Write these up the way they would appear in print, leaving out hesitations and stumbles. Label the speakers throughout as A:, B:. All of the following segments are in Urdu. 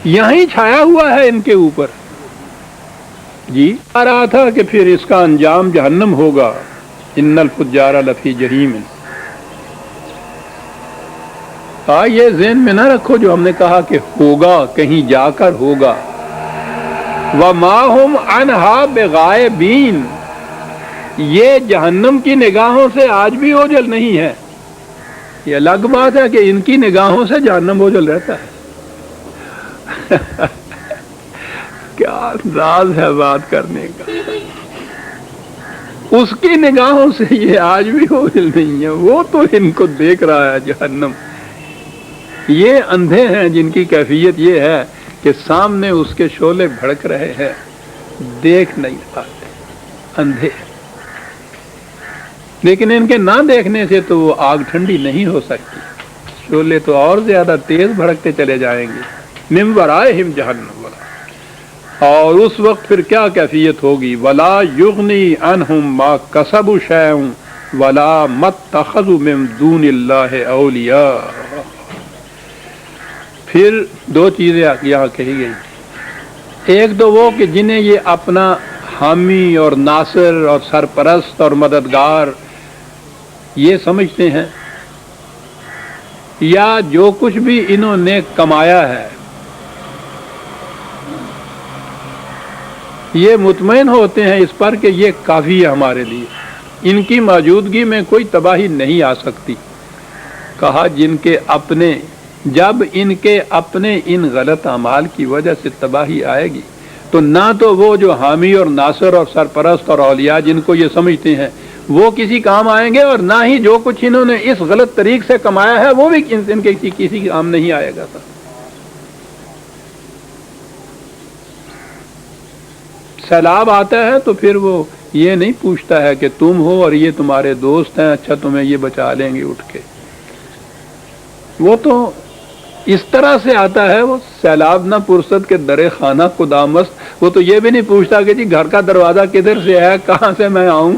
A: یہیں چھایا ہوا ہے ان کے اوپر. جی آ رہا تھا کہ پھر اس کا انجام جہنم ہوگا. ان الفجار لفی جحیم. یہ ذہن میں نہ رکھو جو ہم نے کہا کہ ہوگا، کہیں جا کر ہوگا. وَمَا هُمْ عَنْهَا بِغَائِبِينَ. یہ جہنم کی نگاہوں سے آج بھی اوجھل نہیں ہے. یہ الگ بات ہے کہ ان کی نگاہوں سے جہنم اوجھل رہتا ہے. کیا انداز ہے بات کرنے کا. اس کی نگاہوں سے یہ آج بھی اوجھل نہیں ہے. وہ تو ان کو دیکھ رہا ہے جہنم. یہ اندھے ہیں جن کی کیفیت یہ ہے کہ سامنے اس کے شعلے بھڑک رہے ہیں، دیکھ نہیں پاتے، اندھے. لیکن ان کے نہ دیکھنے سے تو وہ آگ ٹھنڈی نہیں ہو سکتی. شعلے تو اور زیادہ تیز بھڑکتے چلے جائیں گے. من ورائہم جہنم. اور اس وقت پھر کیا کیفیت ہوگی؟ ولا یغنی عنہم ما کسبوا شیئا ولا ما اتخذوا من دون اللہ اولیاء. پھر دو چیزیں یہاں کہی گئی. ایک تو وہ کہ جنہیں یہ اپنا حامی اور ناصر اور سرپرست اور مددگار یہ سمجھتے ہیں، یا جو کچھ بھی انہوں نے کمایا ہے یہ مطمئن ہوتے ہیں اس پر کہ یہ کافی ہے ہمارے لیے، ان کی موجودگی میں کوئی تباہی نہیں آ سکتی. کہا جن کے اپنے، جب ان کے اپنے ان غلط اعمال کی وجہ سے تباہی آئے گی تو نہ تو وہ جو حامی اور ناصر اور سرپرست اور اولیاء جن کو یہ سمجھتے ہیں وہ کسی کام آئیں گے، اور نہ ہی جو کچھ انہوں نے اس غلط طریق سے کمایا ہے وہ بھی ان کے کسی کام نہیں آئے گا. سیلاب آتا ہے تو پھر وہ یہ نہیں پوچھتا ہے کہ تم ہو اور یہ تمہارے دوست ہیں، اچھا تمہیں یہ بچا لیں گے اٹھ کے. وہ تو اس طرح سے آتا ہے، وہ سیلاب نہ پرسد کے در خانہ خدامست. وہ تو یہ بھی نہیں پوچھتا کہ جی گھر کا دروازہ کدھر سے ہے، کہاں سے میں آؤں.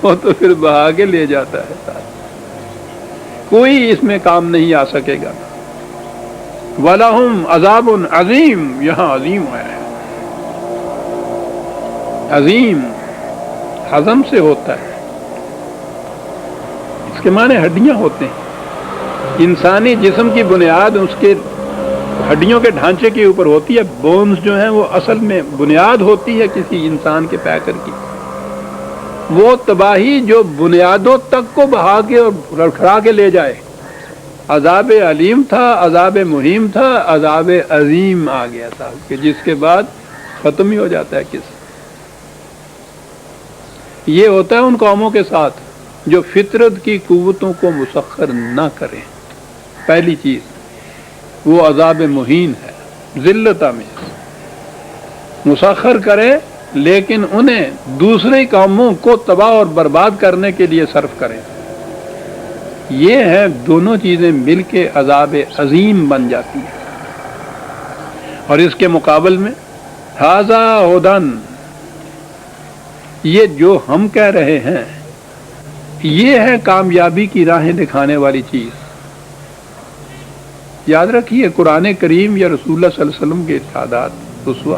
A: وہ تو پھر بہا کے لے جاتا ہے. کوئی اس میں کام نہیں آ سکے گا. وَلَهُمْ عَذَابٌ عَظِيمٌ. یہاں عظیم ہے، عظیم ہضم سے ہوتا ہے. اس کے معنی ہڈیاں ہوتے ہیں. انسانی جسم کی بنیاد اس کے ہڈیوں کے ڈھانچے کے اوپر ہوتی ہے. بونز جو ہیں وہ اصل میں بنیاد ہوتی ہے کسی انسان کے پیکر کی. وہ تباہی جو بنیادوں تک کو بہا کے اور لڑکھڑا کے لے جائے. عذاب علیم تھا، عذاب مہیم تھا، عذاب عظیم آ گیا تھا کہ جس کے بعد ختم ہی ہو جاتا ہے کس. یہ ہوتا ہے ان قوموں کے ساتھ جو فطرت کی قوتوں کو مسخر نہ کریں. پہلی چیز وہ عذاب مہین ہے، ذلت آمیز. مسخر کرے لیکن انہیں دوسرے قوموں کو تباہ اور برباد کرنے کے لیے صرف کریں. یہ ہے دونوں چیزیں مل کے عذاب عظیم بن جاتی ہیں. اور اس کے مقابل میں ھذا ھدی، یہ جو ہم کہہ رہے ہیں یہ ہے کامیابی کی راہیں دکھانے والی چیز. یاد رکھیے قرآن کریم یا رسول اللہ صلی اللہ علیہ وسلم کے ارشادات اسوہ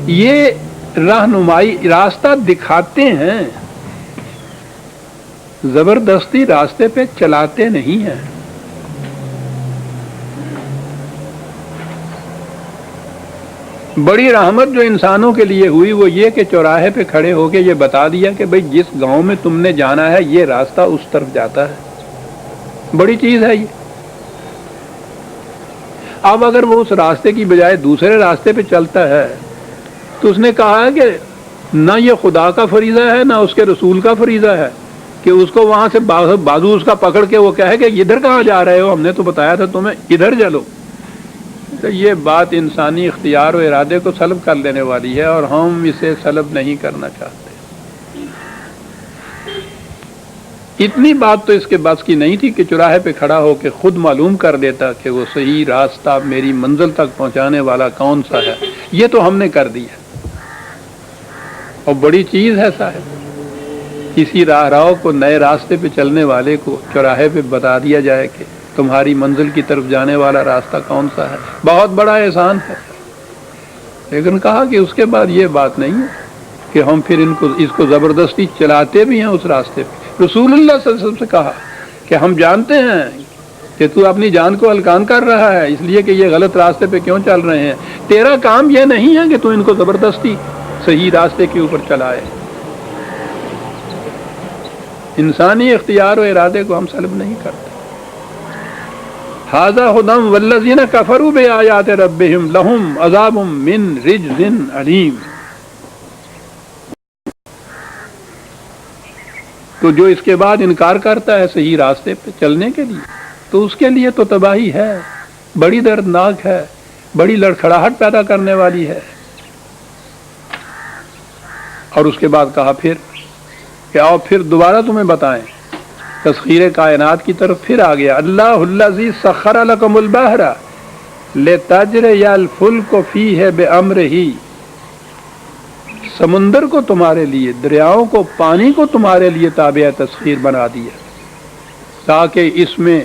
A: یہ رہنمائی راستہ دکھاتے ہیں، زبردستی راستے پہ چلاتے نہیں ہیں. بڑی رحمت جو انسانوں کے لیے ہوئی وہ یہ کہ چوراہے پہ کھڑے ہو کے یہ بتا دیا کہ بھئی جس گاؤں میں تم نے جانا ہے یہ راستہ اس طرف جاتا ہے. بڑی چیز ہے یہ. اب اگر وہ اس راستے کی بجائے دوسرے راستے پہ چلتا ہے تو اس نے کہا ہے کہ نہ یہ خدا کا فریضہ ہے نہ اس کے رسول کا فریضہ ہے کہ اس کو وہاں سے بازو اس کا پکڑ کے وہ کہے کہ ادھر کہاں جا رہے ہو، ہم نے تو بتایا تھا تمہیں ادھر چلو. تو یہ بات انسانی اختیار و ارادے کو سلب کر لینے والی ہے اور ہم اسے سلب نہیں کرنا چاہتے. اتنی بات تو اس کے بس کی نہیں تھی کہ چوراہے پہ کھڑا ہو کے خود معلوم کر دیتا کہ وہ صحیح راستہ میری منزل تک پہنچانے والا کون سا ہے. یہ تو ہم نے کر دیا اور بڑی چیز ہے صاحب. کسی راہ راؤ کو نئے راستے پہ چلنے والے کو چوراہے پہ بتا دیا جائے کہ تمہاری منزل کی طرف جانے والا راستہ کون سا ہے؟ بہت بڑا احسان ہے۔ لیکن کہا کہ اس کے بعد یہ بات نہیں ہے کہ ہم پھر اس کو زبردستی چلاتے بھی ہیں اس راستے پہ۔ رسول اللہ صلی اللہ علیہ وسلم سے کہا کہ ہم جانتے ہیں کہ تو اپنی جان کو ہلکان کر رہا ہے، اس لیے کہ یہ غلط راستے پہ کیوں چل رہے ہیں، تیرا کام یہ نہیں ہے کہ تو ان کو زبردستی صحیح راستے کے اوپر چلائے۔ انسانی اختیار و ارادے کو ہم سلب نہیں کرتے۔ ھذا ھدی والذین کفروا بآیات ربہم لہم عذاب من رجز علیم۔ تو جو اس کے بعد انکار کرتا ہے صحیح راستے پہ چلنے کے لیے، تو اس کے لیے تو تباہی ہے، بڑی دردناک ہے، بڑی لڑکھڑاہٹ پیدا کرنے والی ہے۔ اور اس کے بعد کہا پھر کہ آؤ پھر دوبارہ تمہیں بتائیں، تسخیر کائنات کی طرف پھر آ گیا۔ اللہ الذی سخر لکم البحر لتجری الفلک فیہ بامرہ، سمندر کو تمہارے لیے، دریاؤں کو، پانی کو تمہارے لیے تابع تسخیر بنا دیا تاکہ اس میں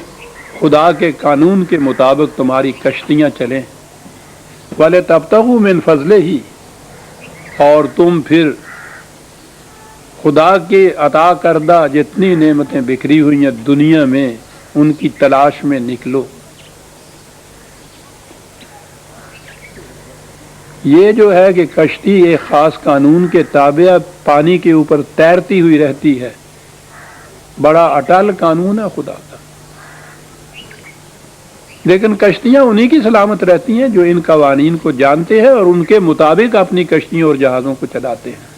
A: خدا کے قانون کے مطابق تمہاری کشتیاں چلیں۔ وَلِتَبْتَغُوا مِنْ فَضْلِهِ، اور تم پھر خدا کے عطا کردہ جتنی نعمتیں بکھری ہوئی ہیں دنیا میں، ان کی تلاش میں نکلو۔ یہ جو ہے کہ کشتی ایک خاص قانون کے تابع پانی کے اوپر تیرتی ہوئی رہتی ہے، بڑا اٹل قانون ہے خدا کا، لیکن کشتیاں انہی کی سلامت رہتی ہیں جو ان قوانین کو جانتے ہیں اور ان کے مطابق اپنی کشتیوں اور جہازوں کو چلاتے ہیں۔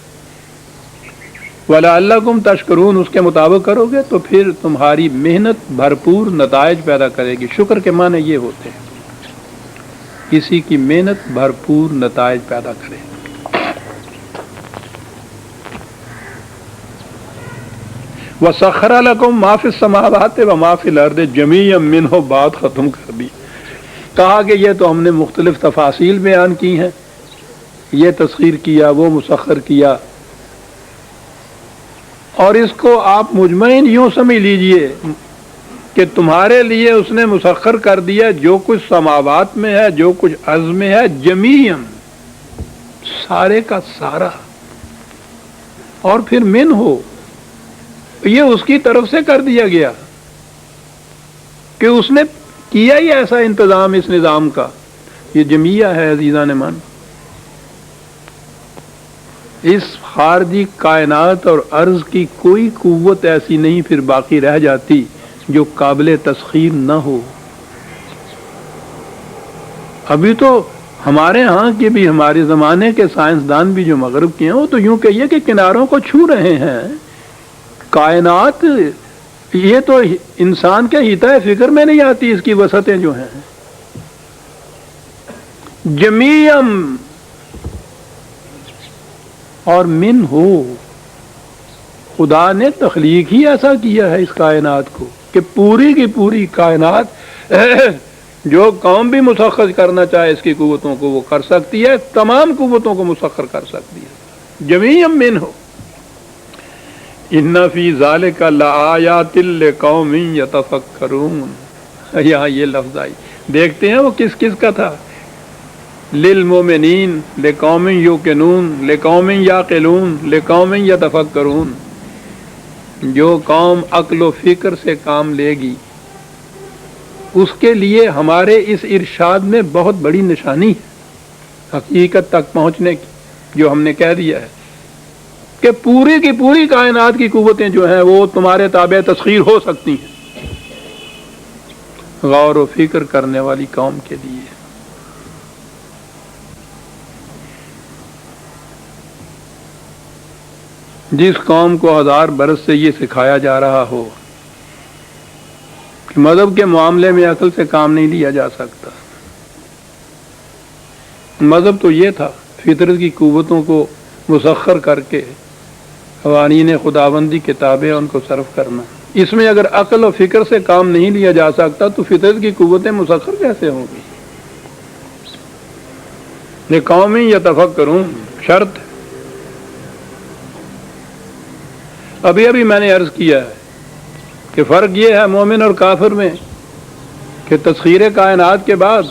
A: وَلَعَلَّكُمْ تَشْكُرُونَ، اس کے مطابق کرو گے تو پھر تمہاری محنت بھرپور نتائج پیدا کرے گی۔ شکر کے معنی یہ ہوتے ہیں، کسی کی محنت بھرپور نتائج پیدا کرے۔ وَسَخَّرَ لَكُم مَّا فِي السَّمَاوَاتِ وَمَا فِي الْأَرْضِ جَمِيعًا مِّنْهُ، بات ختم کر دی۔ کہا کہ یہ تو ہم نے مختلف تفاصیل بیان کی ہیں، یہ تسخیر کیا، وہ مسخر کیا، اور اس کو آپ مجمعین یوں سمجھ لیجئے کہ تمہارے لیے اس نے مسخر کر دیا جو کچھ سماوات میں ہے، جو کچھ ارض میں ہے، جمیعاً، سارے کا سارا، اور پھر من ہو، یہ اس کی طرف سے کر دیا گیا کہ اس نے کیا ہی ایسا انتظام اس نظام کا۔ یہ جمیعہ ہے عزیزان من، اس خارجی کائنات اور ارض کی کوئی قوت ایسی نہیں پھر باقی رہ جاتی جو قابل تسخیر نہ ہو۔ ابھی تو ہمارے ہاں کے بھی، ہمارے زمانے کے سائنسدان بھی جو مغرب کے ہیں، وہ تو یوں کہیے کہ کناروں کو چھو رہے ہیں۔ کائنات یہ تو انسان کے ہیتا فکر میں نہیں آتی، اس کی وسعتیں جو ہیں۔ جمیعم، اور من ہو، خدا نے تخلیق ہی ایسا کیا ہے اس کائنات کو کہ پوری کی پوری کائنات جو قوم بھی مسخر کرنا چاہے اس کی قوتوں کو وہ کر سکتی ہے، تمام قوتوں کو مسخر کر سکتی ہے۔ جمیعم من ہو، ان فی ذالک لآیات لقوم یتفکرون، یہاں یہ لفظ آئی، دیکھتے ہیں وہ کس کس کا تھا۔ للمؤمنین، لقوم یوقنون، لقوم یعقلون، لقوم یتفکرون، جو قوم عقل و فکر سے کام لے گی اس کے لیے ہمارے اس ارشاد میں بہت بڑی نشانی ہے حقیقت تک پہنچنے کی، جو ہم نے کہہ دیا ہے کہ پوری کی پوری کائنات کی قوتیں جو ہیں وہ تمہارے تابع تسخیر ہو سکتی ہیں، غور و فکر کرنے والی قوم کے لیے۔ جس قوم کو 1000 برس سے یہ سکھایا جا رہا ہو کہ مذہب کے معاملے میں عقل سے کام نہیں لیا جا سکتا، مذہب تو یہ تھا فطرت کی قوتوں کو مسخر کر کے قوانین خداوندی کے تابع ان کو صرف کرنا، اس میں اگر عقل و فکر سے کام نہیں لیا جا سکتا تو فطرت کی قوتیں مسخر کیسے ہوں گی؟ لقوم یتفکرون شرط۔ ابھی میں نے عرض کیا ہے کہ فرق یہ ہے مومن اور کافر میں کہ تسخیر کائنات کے بعد